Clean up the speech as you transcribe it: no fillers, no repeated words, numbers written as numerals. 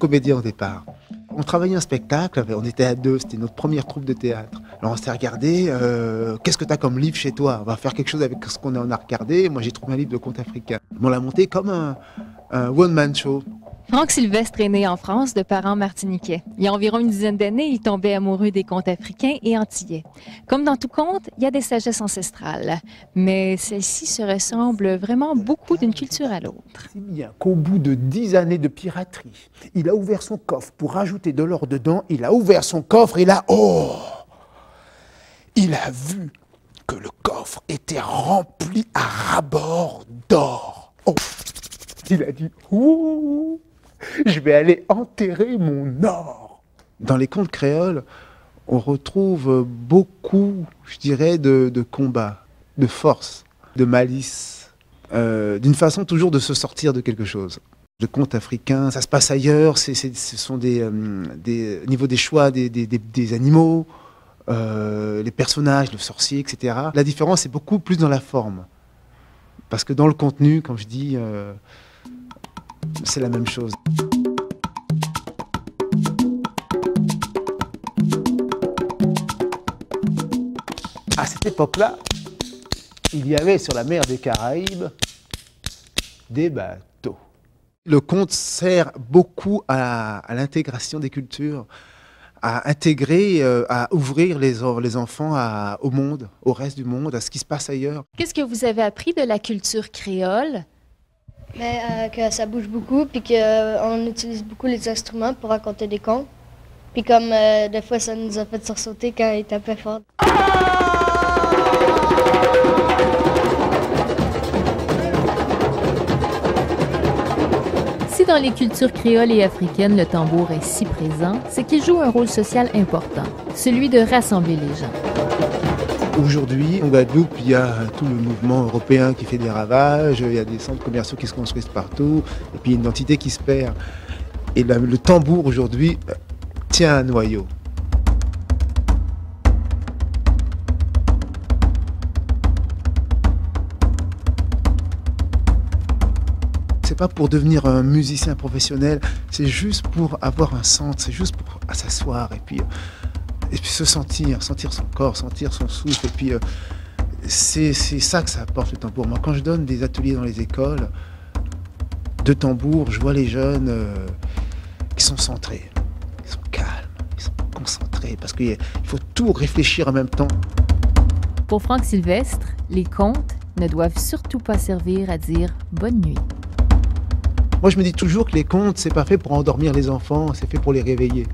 comédien au départ. On travaillait un spectacle, on était à deux, c'était notre première troupe de théâtre. Alors on s'est regardé, qu'est-ce que tu as comme livre chez toi? On va faire quelque chose avec ce qu'on en a regardé. Moi j'ai trouvé un livre de contes africains. On l'a monté comme un one-man show. Franck Sylvestre est né en France de parents martiniquais. Il y a environ une dizaine d'années, il tombait amoureux des contes africains et antillais. Comme dans tout conte, il y a des sagesses ancestrales, mais celle-ci se ressemble vraiment beaucoup d'une culture à l'autre. Si bien qu'au bout de 10 années de piraterie, il a ouvert son coffre pour rajouter de l'or dedans, il a ouvert son coffre et là, oh! Il a vu que le coffre était rempli à ras-bord d'or. Oh! Il a dit, ouh! Je vais aller enterrer mon or. Dans les contes créoles, on retrouve beaucoup, je dirais, de combat, de force, de malice, d'une façon toujours de se sortir de quelque chose. Le conte africain, ça se passe ailleurs, ce sont au niveau des choix des animaux, les personnages, le sorcier, etc. La différence est beaucoup plus dans la forme. Parce que dans le contenu, comme je dis, c'est la même chose. À cette époque-là, il y avait sur la mer des Caraïbes des bateaux. Le conte sert beaucoup à l'intégration des cultures, à intégrer, à ouvrir les enfants au monde, au reste du monde, à ce qui se passe ailleurs. Qu'est-ce que vous avez appris de la culture créole? Que ça bouge beaucoup, puis qu'on utilise beaucoup les instruments pour raconter des contes. Puis comme des fois, ça nous a fait sursauter quand il tapait fort. Si dans les cultures créoles et africaines, le tambour est si présent, c'est qu'il joue un rôle social important, celui de rassembler les gens. Aujourd'hui, en Guadeloupe, il y a tout le mouvement européen qui fait des ravages, il y a des centres commerciaux qui se construisent partout, et puis une identité qui se perd. Et le tambour aujourd'hui tient un noyau. C'est pas pour devenir un musicien professionnel, c'est juste pour avoir un centre, c'est juste pour s'asseoir et puis se sentir son corps, sentir son souffle. Et puis c'est ça que ça apporte le tambour. Moi, quand je donne des ateliers dans les écoles de tambour, je vois les jeunes qui sont centrés, ils sont calmes, ils sont concentrés, parce qu'il faut tout réfléchir en même temps. Pour Franck Sylvestre, les contes ne doivent surtout pas servir à dire bonne nuit. Moi, je me dis toujours que les contes, c'est pas fait pour endormir les enfants, c'est fait pour les réveiller.